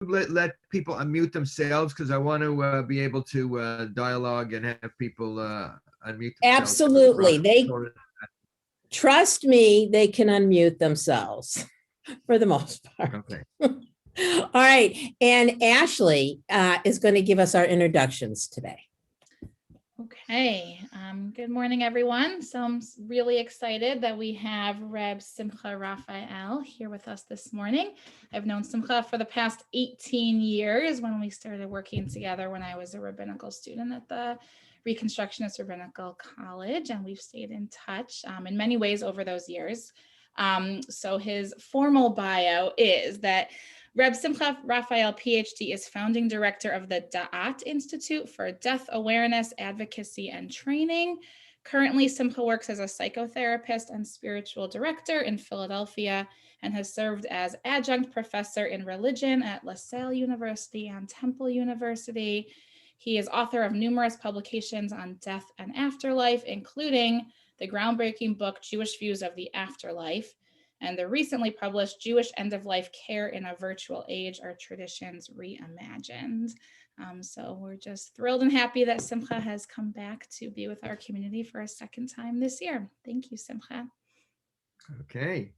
let people unmute themselves, because I want to be able to dialogue and have people unmute themselves. Absolutely. Trust me, they can unmute themselves for the most part. Okay. All right. And Ashley is going to give us our introductions today. Okay. Good morning, everyone. So I'm really excited that we have Reb Simcha Raphael here with us this morning. I've known Simcha for the past 18 years when we started working together when I was a rabbinical student at the Reconstructionist Rabbinical College, and we've stayed in touch in many ways over those years. So his formal bio is that Reb Simcha Raphael, PhD, is founding director of the Da'at Institute for Death Awareness, Advocacy, and Training. Currently, Simcha works as a psychotherapist and spiritual director in Philadelphia and has served as adjunct professor in religion at LaSalle University and Temple University. He is author of numerous publications on death and afterlife, including the groundbreaking book, Jewish Views of the Afterlife, and the recently published Jewish End-of-Life Care in a Virtual Age, Our Traditions Reimagined. So we're just thrilled and happy that Simcha has come back to be with our community for a second time this year. Thank you, Simcha. Okay.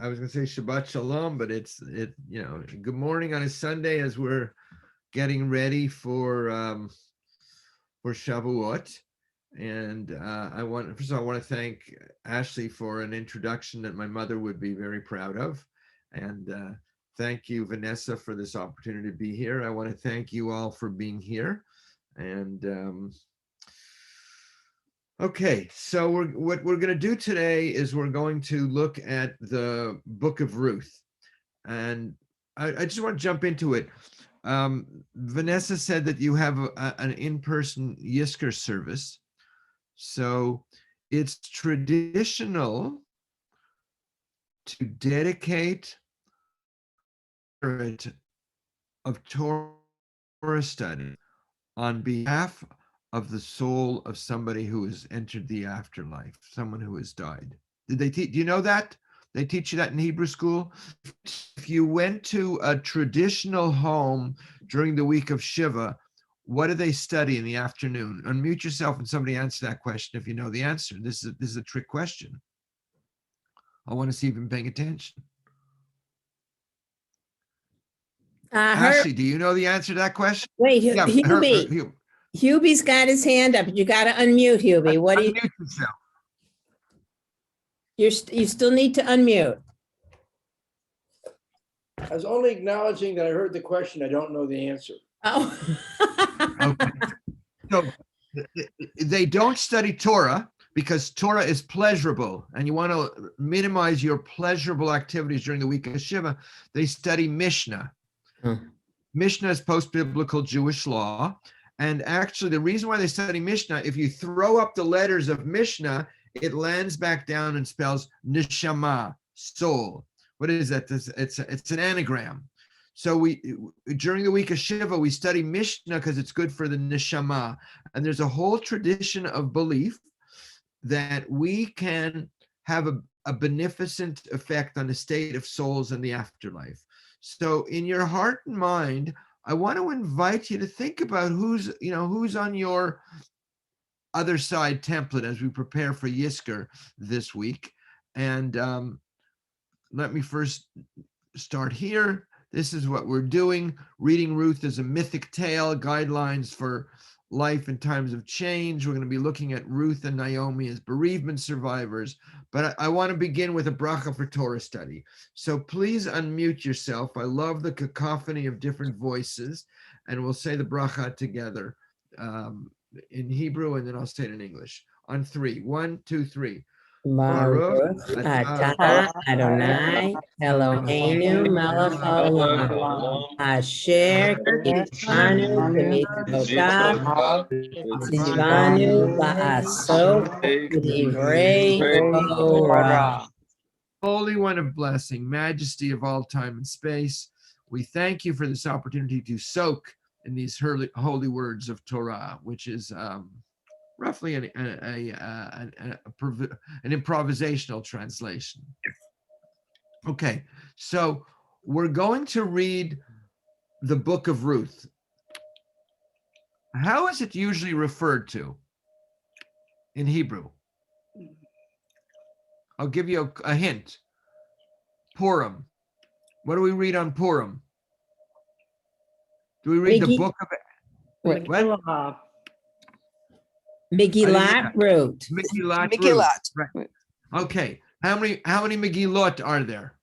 I was going to say Shabbat Shalom, but good morning on a Sunday as we're getting ready for Shavuot. And first of all, I want to thank Ashley for an introduction that my mother would be very proud of. And thank you, Vanessa, for this opportunity to be here. I want to thank you all for being here. And okay, so what we're going to do today is we're going to look at the book of Ruth. And I just want to jump into it. Vanessa said that you have an in-person Yizkor service. So it's traditional to dedicate of Torah study on behalf of the soul of somebody who has entered the afterlife, someone who has died. Did they teach? Do you know that? They teach you that in Hebrew school? If you went to a traditional home during the week of Shiva, what do they study in the afternoon? Unmute yourself and somebody answer that question if you know the answer. This is a trick question. I want to see if you've been paying attention. Ashley, do you know the answer to that question? Wait, Hubie's got his hand up. You got to unmute, Hubie. What do you? Unmute yourself. You still need to unmute. I was only acknowledging that I heard the question. I don't know the answer. Oh. Okay. So they don't study Torah because Torah is pleasurable and you want to minimize your pleasurable activities during the week of Shiva. They study Mishnah. Mishnah is post-biblical Jewish law. And actually the reason why they study Mishnah, if you throw up the letters of Mishnah, it lands back down and spells neshama, soul. What is that? It's an anagram. So during the week of Shiva, we study Mishnah because it's good for the neshama. And there's a whole tradition of belief that we can have a beneficent effect on the state of souls in the afterlife. So in your heart and mind, I want to invite you to think about who's on your other side template as we prepare for Yizkor this week. And let me first start here. This is what we're doing. Reading Ruth is a mythic tale, guidelines for life in times of change. We're going to be looking at Ruth and Naomi as bereavement survivors. But I want to begin with a bracha for Torah study. So please unmute yourself. I love the cacophony of different voices. And we'll say the bracha together in Hebrew, and then I'll say it in English. On three. 1, 2, 3. Baruch atah Adonai Eloheinu melech haolam asher kiddushanu b'mitzvotav v'tzivanu la'asok b'divrei Torah. Holy One of blessing, majesty of all time and space, we thank you for this opportunity to soak in these holy words of Torah, which is roughly an improvisational translation. Okay, so we're going to read the book of Ruth. How is it usually referred to in Hebrew? I'll give you a hint. Purim. What do we read on Purim? Do we read the Miggy- book of Right. what? Megillat Ruth. Megillat. Megillat. Ruth. Right. Okay. How many Megillot are there?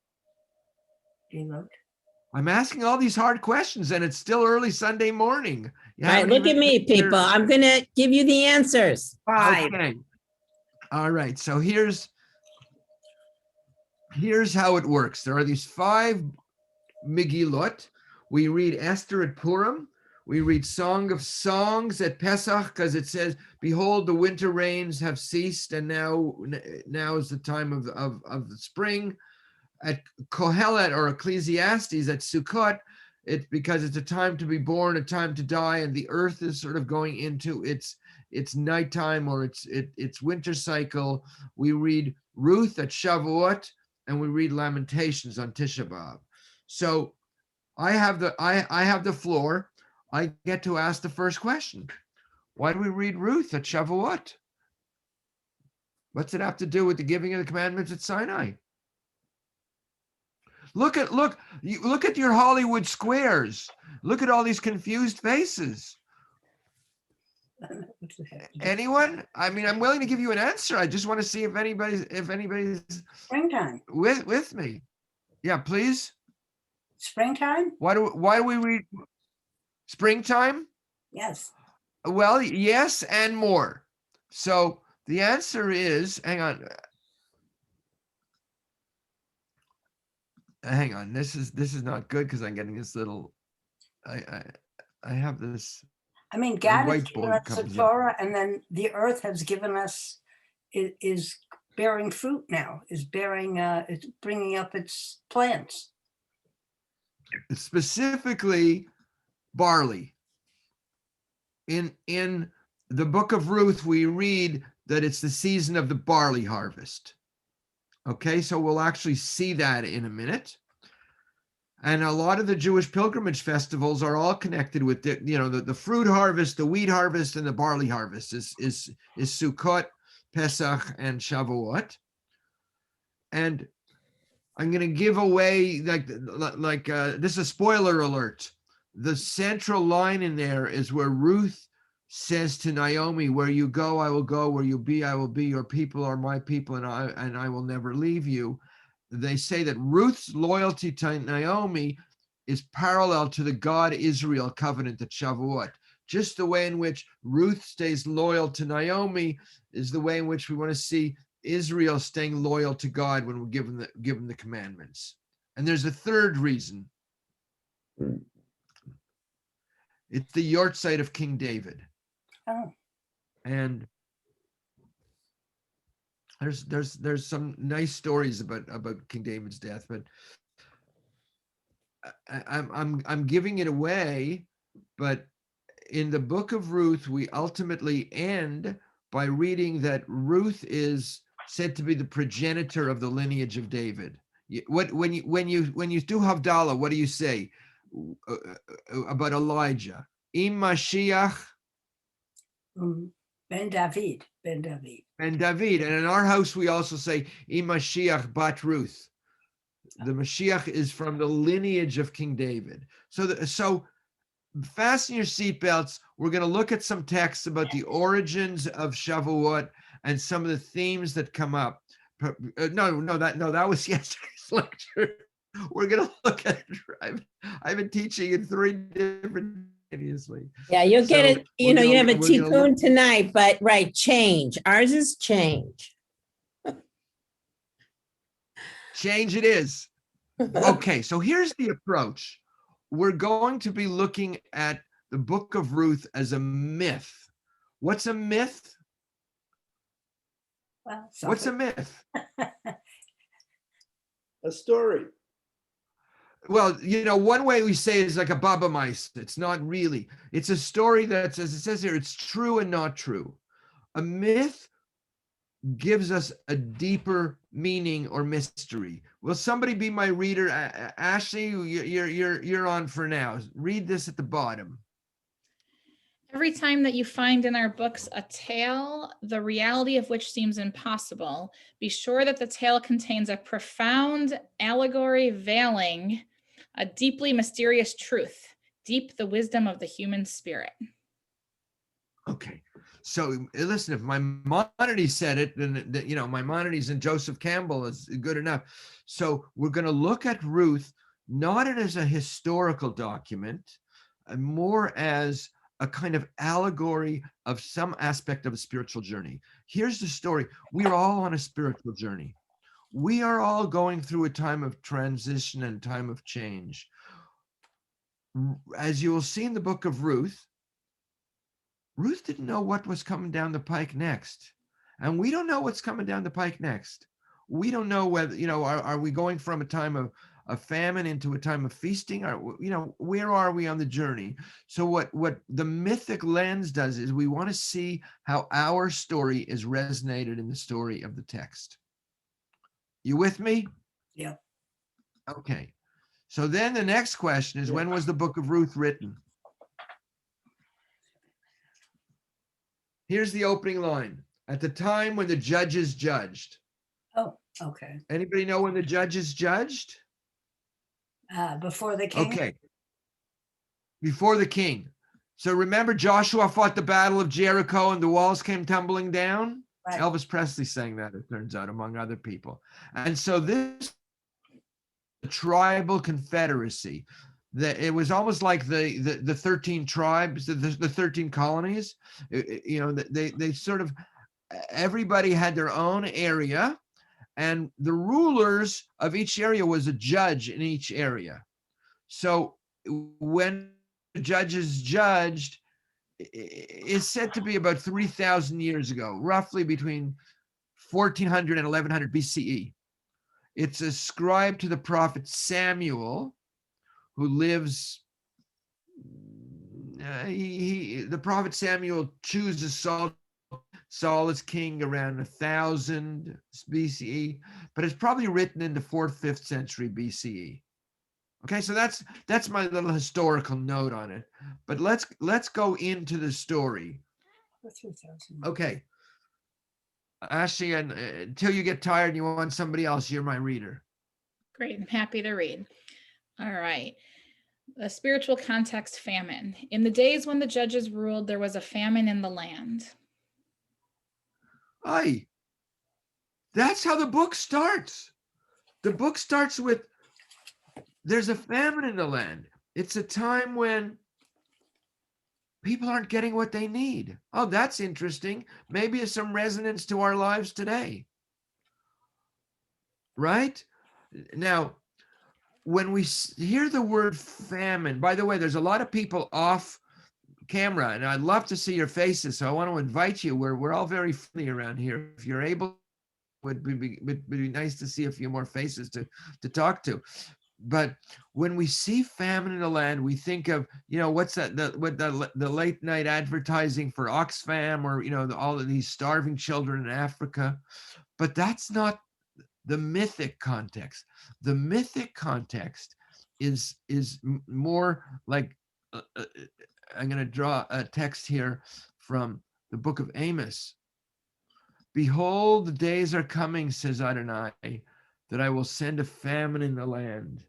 I'm asking all these hard questions, and it's still early Sunday morning. You All right, haven't look at even- me, people. I'm going to give you the answers. Okay. All right. So here's how it works. There are these 5 Megillot. We read Esther at Purim. We read Song of Songs at Pesach because it says, "Behold, the winter rains have ceased, and now is the time of the spring." At Kohelet or Ecclesiastes at Sukkot, it's because it's a time to be born, a time to die, and the earth is sort of going into its nighttime or its winter cycle. We read Ruth at Shavuot, and we read Lamentations on Tisha B'Av. So I have the floor. I get to ask the first question. Why do we read Ruth at Shavuot? What's it have to do with the giving of the commandments at Sinai? Look at your Hollywood squares. Look at all these confused faces. Anyone? I mean, I'm willing to give you an answer. I just want to see if anybody's Springtime. with me. Yeah, please. Springtime? Why do we read springtime? Yes. Well, yes, and more. So the answer is, hang on. This is not good because I'm getting this little. I have this. I mean, God has given whiteboard us the comes up. Torah, and then the earth has given us, is bearing fruit now, is it's bringing up its plants. Specifically, barley. In the book of Ruth, we read that it's the season of the barley harvest. Okay, so we'll actually see that in a minute. And a lot of the Jewish pilgrimage festivals are all connected with the fruit harvest, the wheat harvest, and the barley harvest is Sukkot, Pesach, and Shavuot. And I'm going to give away like this is a spoiler alert. The central line in there is where Ruth says to Naomi, "Where you go, I will go. Where you be, I will be. Your people are my people, and I will never leave you." They say that Ruth's loyalty to Naomi is parallel to the God-Israel covenant at Shavuot. Just the way in which Ruth stays loyal to Naomi is the way in which we want to see Israel staying loyal to God when we give them the commandments. And there's a third reason. It's the yahrzeit of King David. Oh. And there's some nice stories about King David's death, but I'm giving it away. But in the book of Ruth, we ultimately end by reading that Ruth is said to be the progenitor of the lineage of David. When you do Havdalah, what do you say about Elijah? Im Mashiach Ben David. Ben David. Ben David. And in our house, we also say Im Mashiach bat Ruth. The Mashiach is from the lineage of King David. So fasten your seatbelts. We're going to look at some texts about the origins of Shavuot and some of the themes that come up. That was yesterday's lecture. We're going to look at it. I've been teaching in 3 different previously. Yeah, you'll get it. You have a we're gonna tikkun tonight, but right, change. Ours is change. Change it is. Okay, so here's the approach. We're going to be looking at the book of Ruth as a myth. What's a myth? Well, What's a myth? A story. Well, one way we say it is like a Baba Mice. It's not really. It's a story that's, as it says here, it's true and not true. A myth gives us a deeper meaning or mystery. Will somebody be my reader? Ashley, you're on for now. Read this at the bottom. Every time that you find in our books a tale, the reality of which seems impossible, be sure that the tale contains a profound allegory veiling a deeply mysterious truth, deep the wisdom of the human spirit. Okay. So listen, if Maimonides said it, then Maimonides and Joseph Campbell is good enough. So we're going to look at Ruth not as a historical document, more as a kind of allegory of some aspect of a spiritual journey. Here's the story. We are all on a spiritual journey. We are all going through a time of transition and time of change. As you will see in the book of Ruth, Ruth didn't know what was coming down the pike next. And we don't know what's coming down the pike next. We don't know whether, are we going from a time of famine into a time of feasting? Or, where are we on the journey? So what the mythic lens does is we want to see how our story is resonated in the story of the text. You with me? Yeah. Okay. So then the next question is, when was the book of Ruth written? Here's the opening line. At the time when the judges judged. Oh, okay. Anybody know when the judges judged? Before the king? Okay. Before the king. So remember Joshua fought the battle of Jericho and the walls came tumbling down? Right. Elvis Presley sang that, it turns out, among other people. And so this tribal confederacy, it was almost like the 13 tribes, the 13 colonies. They sort of, everybody had their own area, and the rulers of each area was a judge in each area. So when the judges judged, it's said to be about 3,000 years ago, roughly between 1400 and 1100 BCE. It's ascribed to the prophet Samuel, who lives, the prophet Samuel chooses Saul as king around 1000 BCE, but it's probably written in the 4th, 5th century BCE. Okay, so that's my little historical note on it. But let's go into the story. Okay. Ashley, and until you get tired and you want somebody else, you're my reader. Great, I'm happy to read. All right. The spiritual context, famine. In the days when the judges ruled, there was a famine in the land. Aye. That's how the book starts. The book starts with, there's a famine in the land. It's a time when people aren't getting what they need. Oh, that's interesting. Maybe it's some resonance to our lives today. Right? Now, when we hear the word famine, by the way, there's a lot of people off camera, and I'd love to see your faces. So I want to invite you. We're all very friendly around here. If you're able, would be nice to see a few more faces to talk to. But when we see famine in the land, we think of, what's that, the late night advertising for Oxfam, or, all of these starving children in Africa. But that's not the mythic context. The mythic context is more like, I'm going to draw a text here from the book of Amos. Behold, the days are coming, says Adonai, that I will send a famine in the land.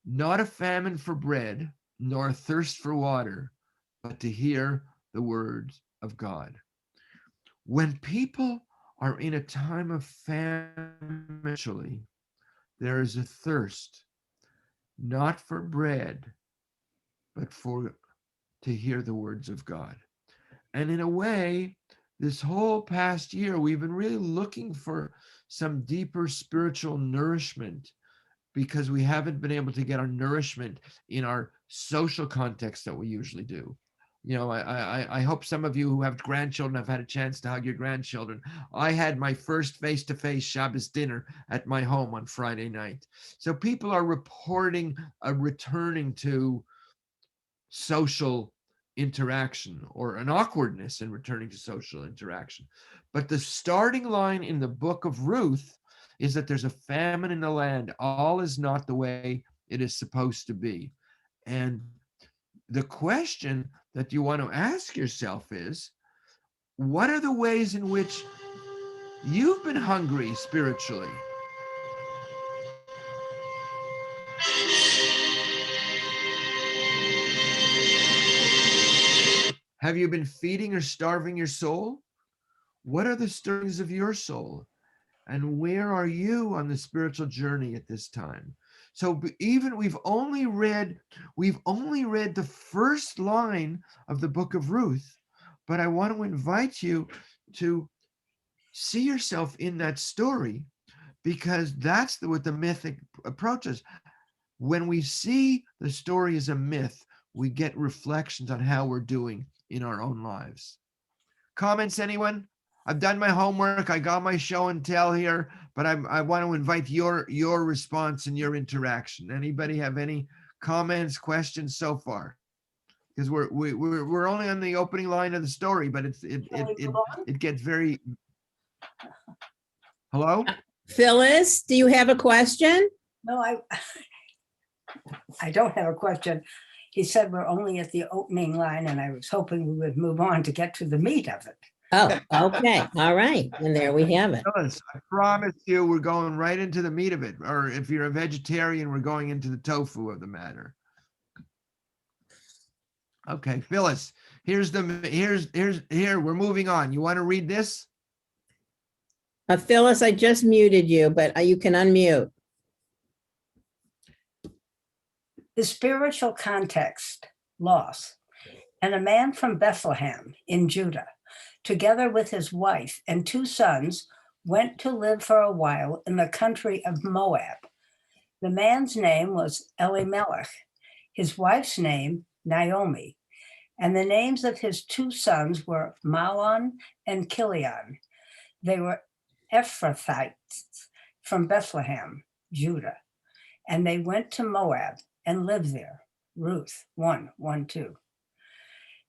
Not a famine for bread, nor a thirst for water, but to hear the words of God. When people are in a time of famine, there is a thirst, not for bread, but to hear the words of God. And in a way, this whole past year, we've been really looking for some deeper spiritual nourishment, because we haven't been able to get our nourishment in our social context that we usually do. I hope some of you who have grandchildren have had a chance to hug your grandchildren. I had my first face-to-face Shabbos dinner at my home on Friday night. So people are reporting a returning to social interaction or an awkwardness in returning to social interaction. But the starting line in the book of Ruth is that there's a famine in the land. All is not the way it is supposed to be. And the question that you want to ask yourself is, what are the ways in which you've been hungry spiritually? Have you been feeding or starving your soul? What are the stirrings of your soul? And where are you on the spiritual journey at this time? So even we've only read the first line of the book of Ruth, but I want to invite you to see yourself in that story, because that's what the mythic approach is. When we see the story as a myth, we get reflections on how we're doing in our own lives. Comments, anyone? I've done my homework. I got my show and tell here, but I want to invite your response and your interaction. Anybody have any comments, questions so far? Because we're only on the opening line of the story, but it gets very. Hello? Phyllis, do you have a question? No, I don't have a question. He said we're only at the opening line, and I was hoping we would move on to get to the meat of it. Oh, okay. All right. And there we have it. Phyllis, I promise you we're going right into the meat of it. Or if you're a vegetarian, we're going into the tofu of the matter. Okay, Phyllis, here, we're moving on. You want to read this? Phyllis, I just muted you, but you can unmute. The spiritual context, loss. And a man from Bethlehem in Judah, together with his wife and 2 sons, went to live for a while in the country of Moab. The man's name was Elimelech, his wife's name Naomi, and the names of his 2 sons were Mahlon and Chilion. They were Ephrathites from Bethlehem, Judah, and they went to Moab and lived there. Ruth 1:1-2.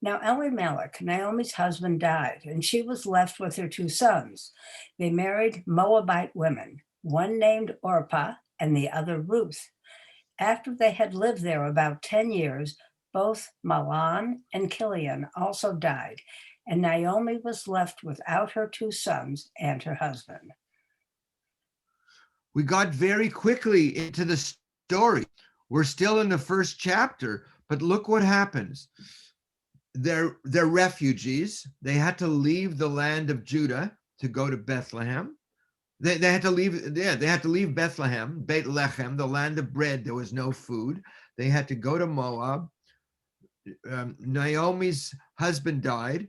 Now Elimelech, Naomi's husband, died, and she was left with her 2 sons. They married Moabite women, one named Orpah and the other Ruth. After they had lived there about 10 years, both Mahlon and Chilion also died, and Naomi was left without her 2 sons and her husband. We got very quickly into the story. We're still in the first chapter, but look what happens. They're refugees. They had to leave the land of Judah to go to Bethlehem. They had to leave, they had to leave Bethlehem, Beit Lechem, the land of bread. There was no food. They had to go to Moab. Naomi's husband died.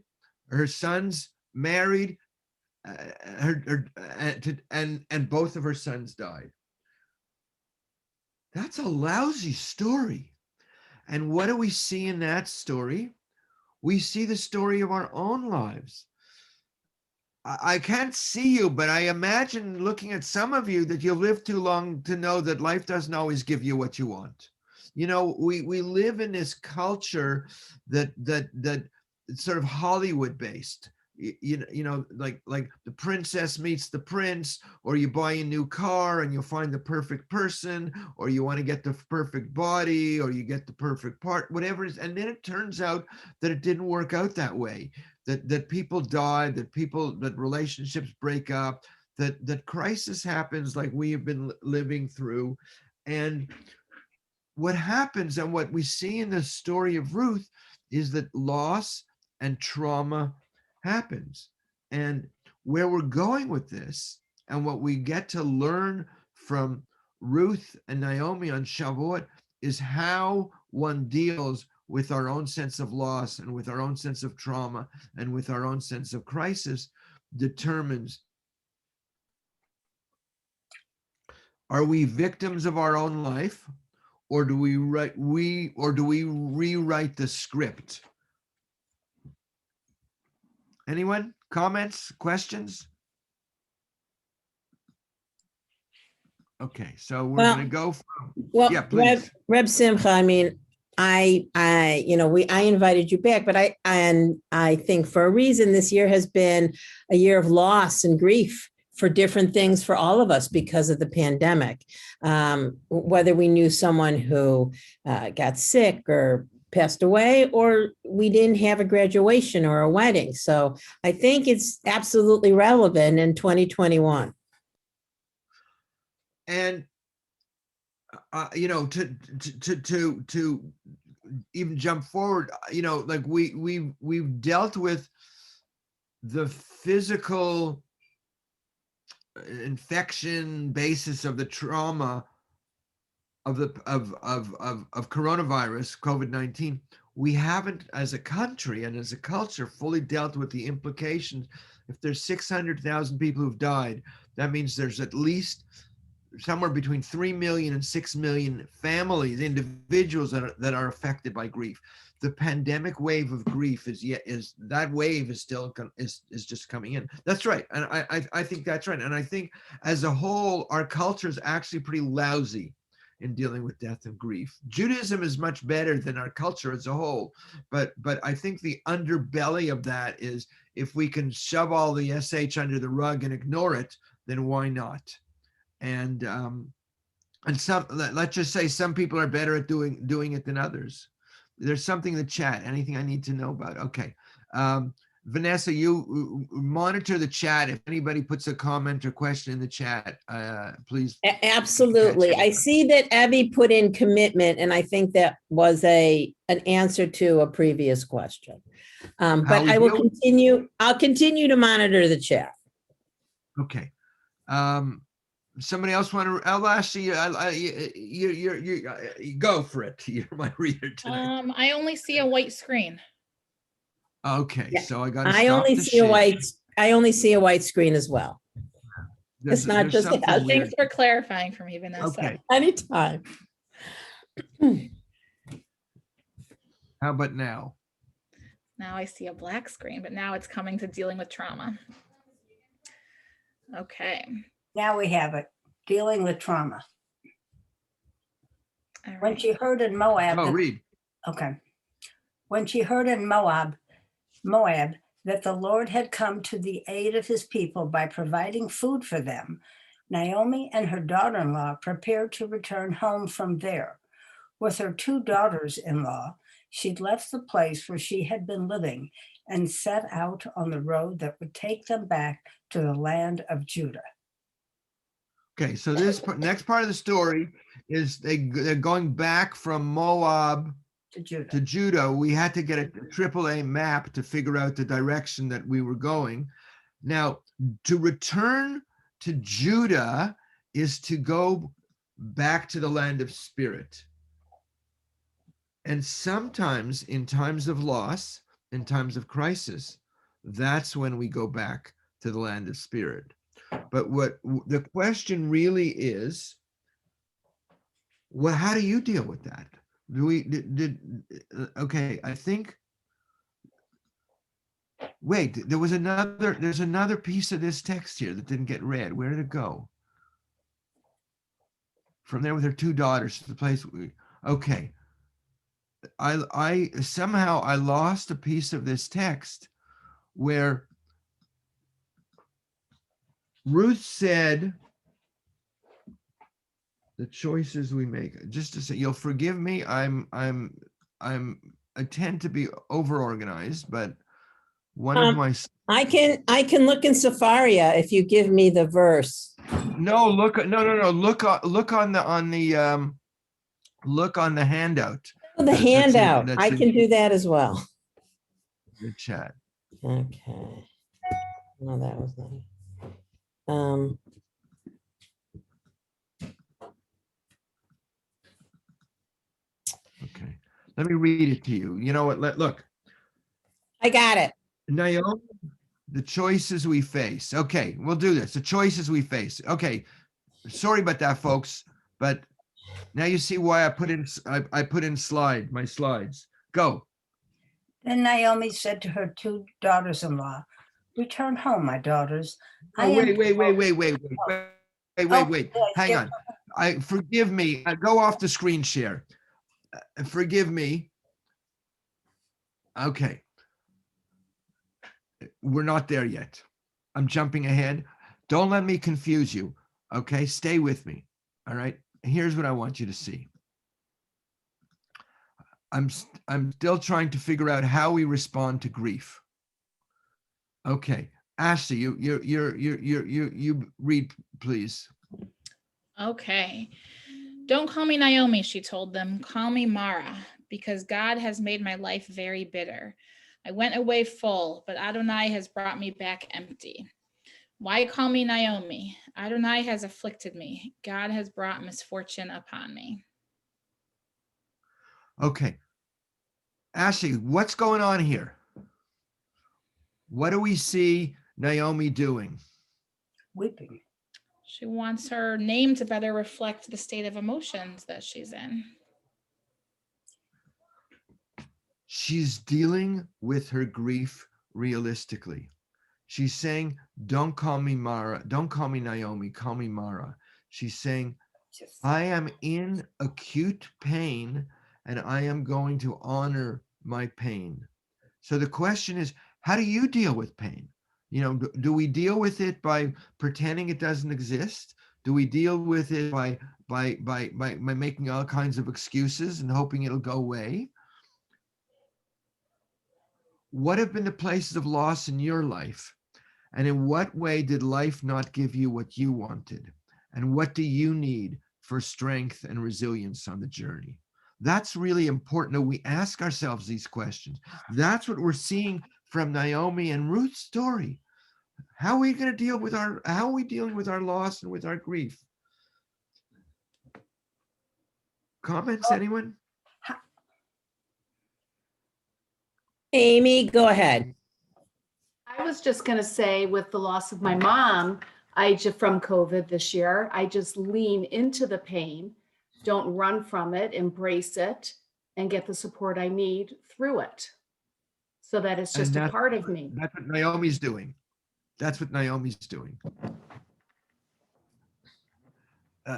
Her sons married, and both of her sons died. That's a lousy story. And what do we see in that story? We see the story of our own lives. I can't see you, but I imagine looking at some of you that you've lived too long to know that life doesn't always give you what you want. You know, we live in this culture that sort of Hollywood based. You know, like the princess meets the prince, or you buy a new car and you'll find the perfect person, or you want to get the perfect body, or you get the perfect part, whatever it is. And then it turns out that it didn't work out that way, that people die, that relationships break up, that crisis happens like we have been living through. And what happens, and what we see in the story of Ruth, is that loss and trauma happens. And where we're going with this, and what we get to learn from Ruth and Naomi on Shavuot, is how one deals with our own sense of loss, and with our own sense of trauma, and with our own sense of crisis, determines, are we victims of our own life, or do we rewrite the script? Anyone? Comments? Questions? Okay, so we're going to go from. Well, Yeah, please. Reb Simcha, I mean, I invited you back, but I think for a reason this year has been a year of loss and grief for different things for all of us because of the pandemic. Whether we knew someone who got sick or passed away, or we didn't have a graduation or a wedding. So I think it's absolutely relevant in 2021. And to even jump forward, like we've dealt with the physical infection basis of the trauma of coronavirus, COVID-19. We haven't, as a country and as a culture, fully dealt with the implications. If there's 600,000 people who've died, that means there's at least somewhere between 3 million and 6 million families, individuals that are affected by grief. The pandemic wave of grief is just coming in. That's right, and I think that's right. And I think as a whole, our culture is actually pretty lousy in dealing with death and grief. Judaism is much better than our culture as a whole, but I think the underbelly of that is, if we can shove all the SH under the rug and ignore it, then why not? And let's just say some people are better at doing it than others. There's something in the chat. Anything I need to know about? Okay. Vanessa, you monitor the chat. If anybody puts a comment or question in the chat, please. Absolutely. I see that Abby put in commitment, and I think that was an answer to a previous question. But I will continue. I'll continue to monitor the chat. Okay. Somebody else want to? I'll ask you. You go for it. You're my reader tonight. I only see a white screen. Okay, Yeah. so I got. I only see a white screen as well. It's not just. Thanks for clarifying for me, Vanessa. Okay. Anytime. How about now? Now I see a black screen, but now it's coming to dealing with trauma. Okay. Now we have it, dealing with trauma. All right. When she heard in Moab. Read. Okay. When she heard in Moab that the Lord had come to the aid of his people by providing food for them, Naomi and her daughter-in-law prepared to return home from there. With her 2 daughters-in-law, she'd left the place where she had been living and set out on the road that would take them back to the land of Judah. Okay, so this next part of the story is they're going back from Moab to Judah. We had to get a AAA map to figure out the direction that we were going. Now, to return to Judah is to go back to the land of spirit. And sometimes in times of loss, in times of crisis, that's when we go back to the land of spirit. But what the question really is, well, how do you deal with that? Okay, I think, wait, there's another piece of this text here that didn't get read. Where did it go? From there with her 2 daughters to the place, okay. I somehow I lost a piece of this text where Ruth said, the choices we make, just to say, you'll forgive me, I tend to be over-organized, but one of my I can look in Safaria if you give me the verse. No, look on the handout. The handout. I can do that as well. The chat. Okay. No, that was not. Okay. Let me read it to you. You know what? Look. I got it. Naomi, the choices we face. Okay, we'll do this. The choices we face. Okay. Sorry about that, folks, but now you see why I put in my slides. Go. Then Naomi said to her 2 daughters-in-law, "Return home, my daughters." Wait. Hang on. Forgive me. Go off the screen share. forgive me. Okay. We're not there yet. I'm jumping ahead. Don't let me confuse you. Okay. Stay with me. All right. Here's what I want you to see. I'm still trying to figure out how we respond to grief. Okay. Ashley, you read, please. Okay. Don't call me Naomi, she told them. Call me Mara, because God has made my life very bitter. I went away full, but Adonai has brought me back empty. Why call me Naomi? Adonai has afflicted me. God has brought misfortune upon me. Okay. Ashley, what's going on here? What do we see Naomi doing? Weeping. She wants her name to better reflect the state of emotions that she's in. She's dealing with her grief realistically. She's saying, don't call me Mara, don't call me Naomi, call me Mara. She's saying, I am in acute pain and I am going to honor my pain. So the question is, how do you deal with pain? You know, do we deal with it by pretending it doesn't exist? Do we deal with it by making all kinds of excuses and hoping it'll go away? What have been the places of loss in your life? And in what way did life not give you what you wanted? And what do you need for strength and resilience on the journey? That's really important that we ask ourselves these questions. That's what we're seeing from Naomi and Ruth's story. How are we going to deal with how are we dealing with our loss and with our grief? Comments, anyone? Amy, go ahead. I was just going to say, with the loss of my mom, from COVID this year, I just lean into the pain, don't run from it, embrace it, and get the support I need through it. So that it's just a part of me. That's what Naomi's doing. That's what Naomi's doing.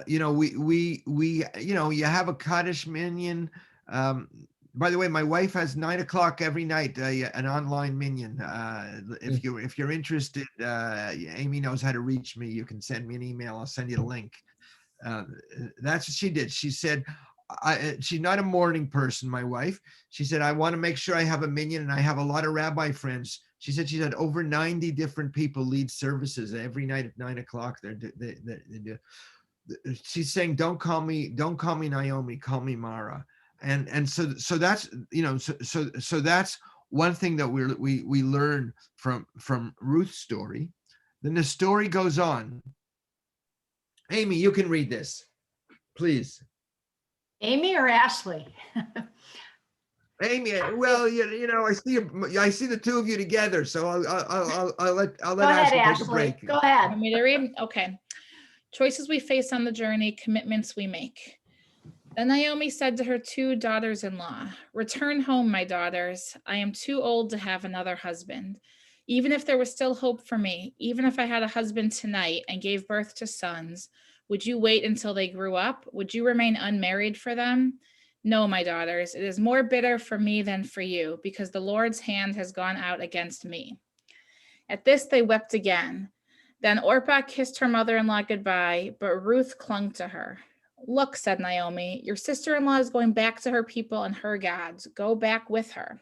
You know, you have a Kaddish minyan. By the way, my wife has 9 o'clock every night, an online minyan. If you're interested, Amy knows how to reach me. You can send me an email. I'll send you the link. That's what she did. She said, she's not a morning person, my wife. She said, I want to make sure I have a minyan, and I have a lot of rabbi friends. She said she's had over 90 different people lead services every night at 9 o'clock. She's saying, don't call me Naomi, call me Mara. And so that's, you know, so that's one thing that we learn from Ruth's story. Then the story goes on. Amy, you can read this, please. Amy or Ashley? Amy, well, you know, I see the two of you together, so I'll let Go ahead, Ashley take a break. Go ahead. Want me to read? Okay. Choices we face on the journey, commitments we make. Then Naomi said to her 2 daughters-in-law, return home, my daughters. I am too old to have another husband. Even if there was still hope for me, even if I had a husband tonight and gave birth to sons, would you wait until they grew up? Would you remain unmarried for them? No, my daughters, it is more bitter for me than for you, because the Lord's hand has gone out against me. At this, they wept again. Then Orpah kissed her mother-in-law goodbye, but Ruth clung to her. Look, said Naomi, your sister-in-law is going back to her people and her gods. Go back with her.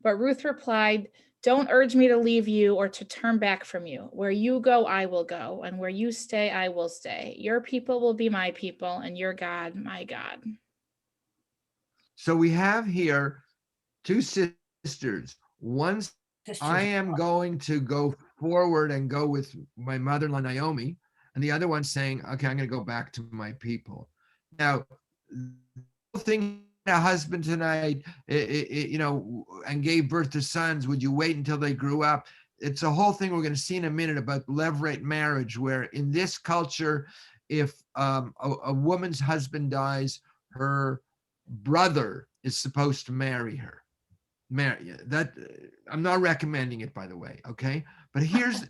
But Ruth replied, don't urge me to leave you or to turn back from you. Where you go, I will go, and where you stay, I will stay. Your people will be my people, and your God, my God. So we have here 2 sisters. One, I am going to go forward and go with my mother-in-law Naomi, and the other one saying, okay, I'm going to go back to my people. Now, the thing, a husband tonight, you know, and gave birth to sons, would you wait until they grew up? It's a whole thing we're going to see in a minute about levirate marriage, where in this culture, if a woman's husband dies, her brother is supposed to marry her. That I'm not recommending it, by the way, okay? But here's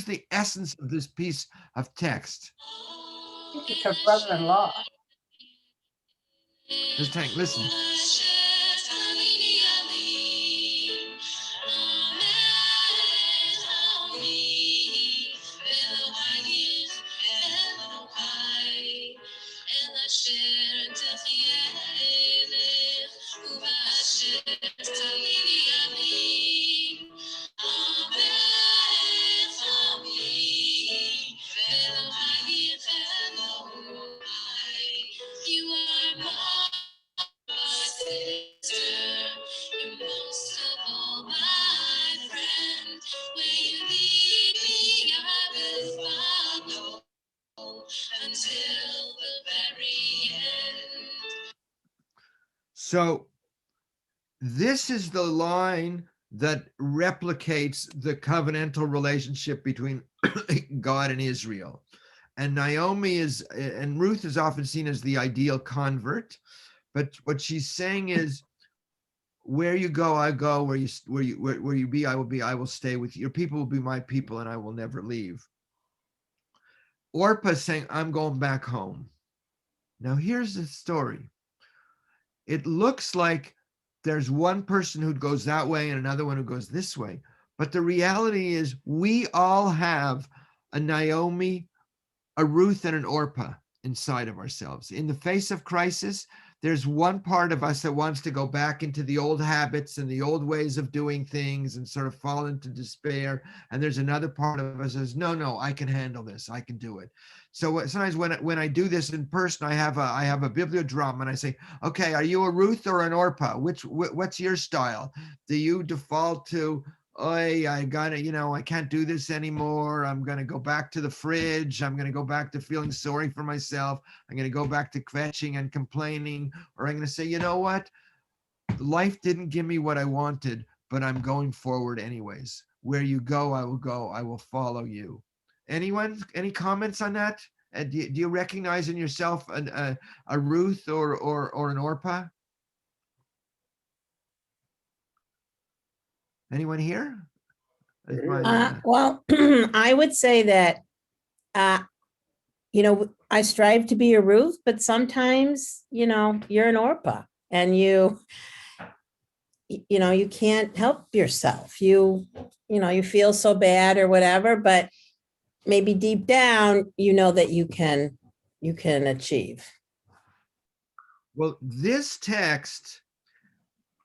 the essence of this piece of text. It's her brother-in-law. Just tank, listen. So this is the line that replicates the covenantal relationship between God and Israel. And Naomi and Ruth is often seen as the ideal convert, but what she's saying is, where you go, I go. Where you be, I will be. I will stay with you. Your people will be my people, and I will never leave. Orpah saying, I'm going back home. Now here's the story. It looks like there's one person who goes that way and another one who goes this way. But the reality is we all have a Naomi, a Ruth, and an Orpah inside of ourselves. In the face of crisis, there's one part of us that wants to go back into the old habits and the old ways of doing things and sort of fall into despair. And there's another part of us that says, no, I can handle this. I can do it. So sometimes when I do this in person, I have a bibliodrome and I say, okay, are you a Ruth or an Orpah? What's your style? Do you default to, I gotta, I can't do this anymore. I'm gonna go back to the fridge. I'm gonna go back to feeling sorry for myself. I'm gonna go back to kvetching and complaining, or I'm gonna say, you know what? Life didn't give me what I wanted, but I'm going forward anyways. Where you go, I will go. I will follow you. Anyone? Any comments on that? Do you recognize in yourself a Ruth or an Orpah? Anyone here? Well, I would say that, I strive to be a Ruth, but sometimes, you're an Orpah and you can't help yourself. You feel so bad or whatever, but maybe deep down, that you can achieve. Well, this text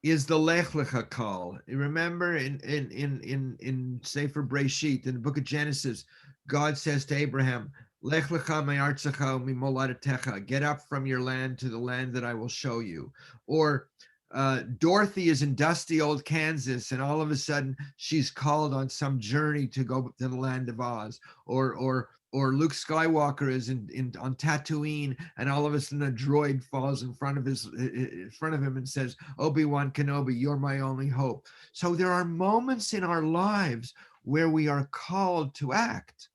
is the Lech Lecha call. You remember in Sefer Breshit, in the book of Genesis, God says to Abraham, Lech Lecha me'artzecha u'mimoladetecha, get up from your land to the land that I will show you. Or Dorothy is in dusty old Kansas, and all of a sudden she's called on some journey to go to the land of Oz. Or Luke Skywalker is on Tatooine, and all of a sudden a droid falls in front of him and says, Obi-Wan Kenobi, you're my only hope. So there are moments in our lives where we are called to act.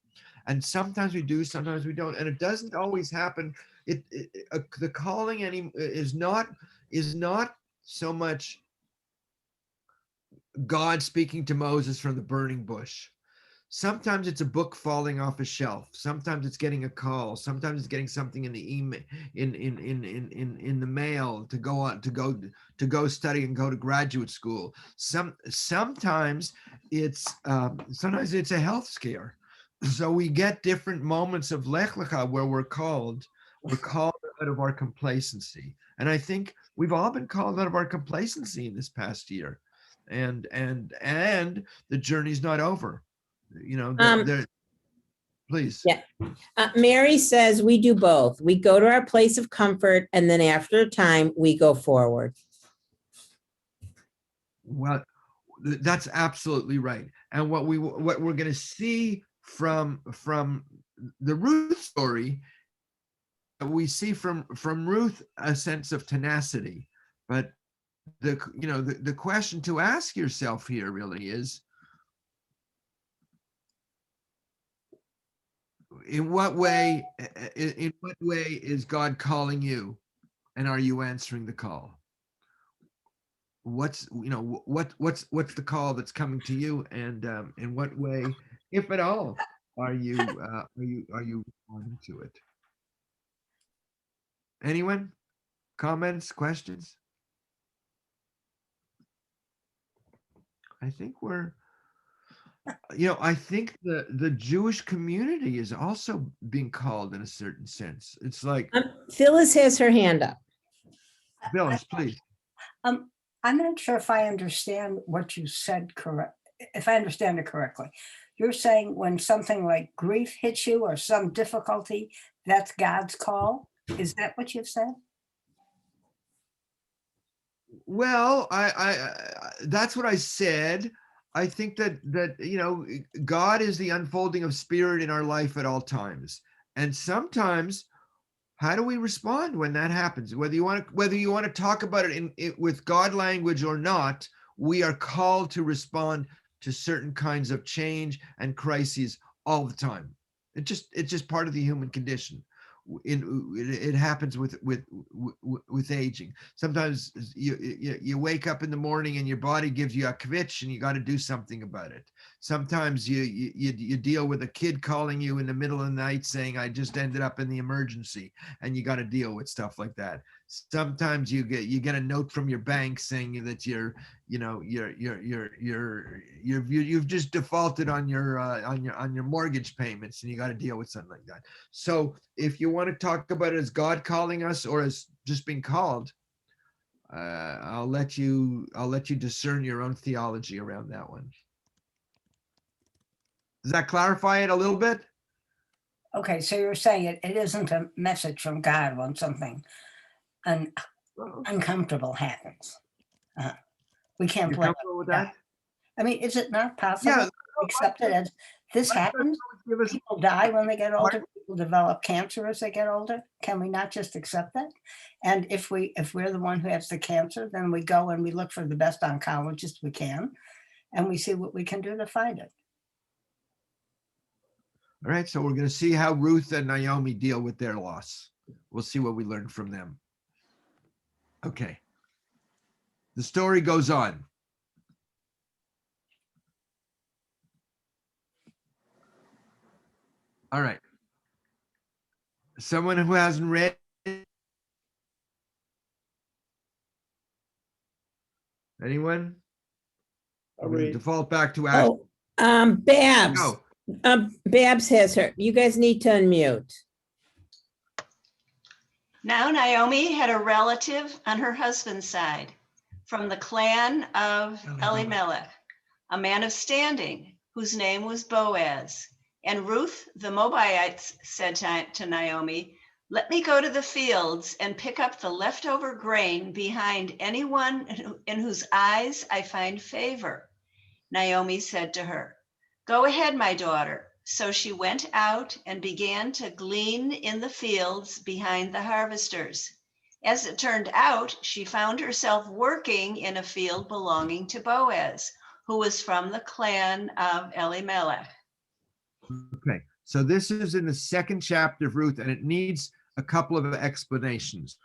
And sometimes we do, sometimes we don't. And it doesn't always happen. The calling is not so much God speaking to Moses from the burning bush. Sometimes it's a book falling off a shelf. Sometimes it's getting a call. Sometimes it's getting something in the email, in the mail to go study and go to graduate school. Sometimes it's a health scare. So we get different moments of Lech Lecha where we're called out of our complacency. And I think we've all been called out of our complacency in this past year, and the journey's not over. Please. Yeah. Mary says we do both. We go to our place of comfort, and then after a time, we go forward. Well, that's absolutely right. And what we're going to see from the Ruth story, we see from Ruth a sense of tenacity. But the question to ask yourself here really is, in what way is God calling you, and are you answering the call? What's the call that's coming to you, and in what way, if at all, are you responding to it? Anyone? Comments, questions? I think I think the Jewish community is also being called in a certain sense. It's like, Phyllis has her hand up. Phyllis, please. I'm not sure if I understand what you said correct. If I understand it correctly, you're saying when something like grief hits you or some difficulty, that's God's call. Is that what you've said? Well, I that's what I said. I think that God is the unfolding of spirit in our life at all times. And sometimes, how do we respond when that happens? Whether you want to talk about it with God language or not, we are called to respond to certain kinds of change and crises all the time. It's just part of the human condition. It happens with aging. Sometimes you wake up in the morning and your body gives you a kvitch and you got to do something about it. Sometimes you deal with a kid calling you in the middle of the night saying, I just ended up in the emergency, and you got to deal with stuff like that. Sometimes you get a note from your bank saying that you've just defaulted on your mortgage payments, and you got to deal with something like that. So if you want to talk about it as God calling us or as just being called, I'll let you discern your own theology around that one. Does that clarify it a little bit? Okay, so you're saying it isn't a message from God when something uncomfortable happens. We can't You're blame comfortable with God. that? I mean, is it not possible Yeah. to accept it as this happens? People die when they get older. People develop cancer as they get older. Can we not just accept that? And if we're the one who has the cancer, then we go and we look for the best oncologist we can, and we see what we can do to fight it. All right, so we're going to see how Ruth and Naomi deal with their loss. We'll see what we learn from them. Okay. The story goes on. All right. Someone who hasn't read? Anyone? I'll We're going to read. default back to Ash. Babs. Go. Babs has her. You guys need to unmute. Now Naomi had a relative on her husband's side from the clan of Elimelech, a man of standing whose name was Boaz. And Ruth the Moabite said to Naomi, let me go to the fields and pick up the leftover grain behind anyone in whose eyes I find favor. Naomi said to her, go ahead, my daughter. So she went out and began to glean in the fields behind the harvesters. As it turned out, she found herself working in a field belonging to Boaz, who was from the clan of Elimelech. Okay, so this is in the second chapter of Ruth, and it needs a couple of explanations.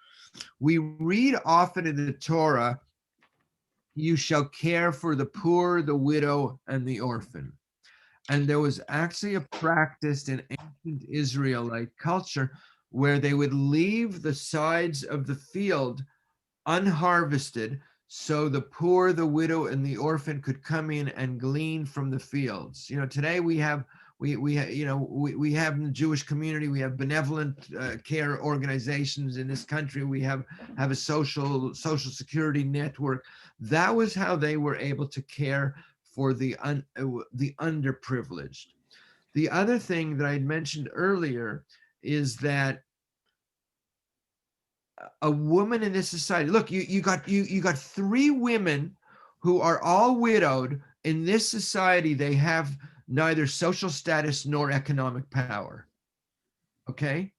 We read often in the Torah, you shall care for the poor, the widow, and the orphan. And there was actually a practice in ancient Israelite culture where they would leave the sides of the field unharvested so the poor, the widow, and the orphan could come in and glean from the fields. Today we have in the Jewish community, we have benevolent care organizations in this country. We have a social security network. That was how they were able to care for the underprivileged. The other thing that I had mentioned earlier is that a woman in this society, look, you got three women who are all widowed. In this society, they have neither social status nor economic power. Okay?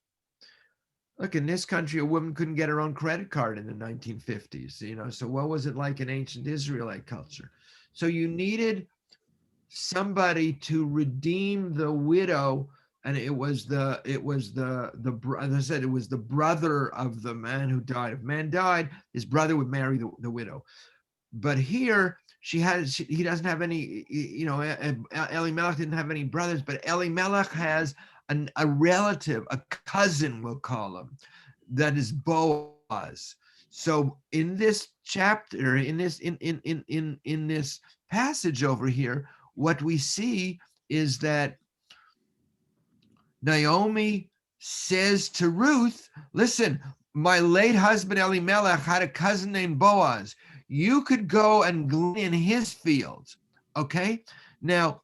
Look, in this country, a woman couldn't get her own credit card in the 1950s, so what was it like in ancient Israelite culture? So you needed somebody to redeem the widow, and it was the as I said, it was the brother of the man who died. If man died, his brother would marry the widow. But here he doesn't have any, Elimelech didn't have any brothers, but Elimelech has a relative, a cousin, we'll call him, that is Boaz. Boaz. So in this chapter, in this passage over here, what we see is that Naomi says to Ruth, listen, my late husband Elimelech had a cousin named Boaz. You could go and glean in his fields. Okay. Now,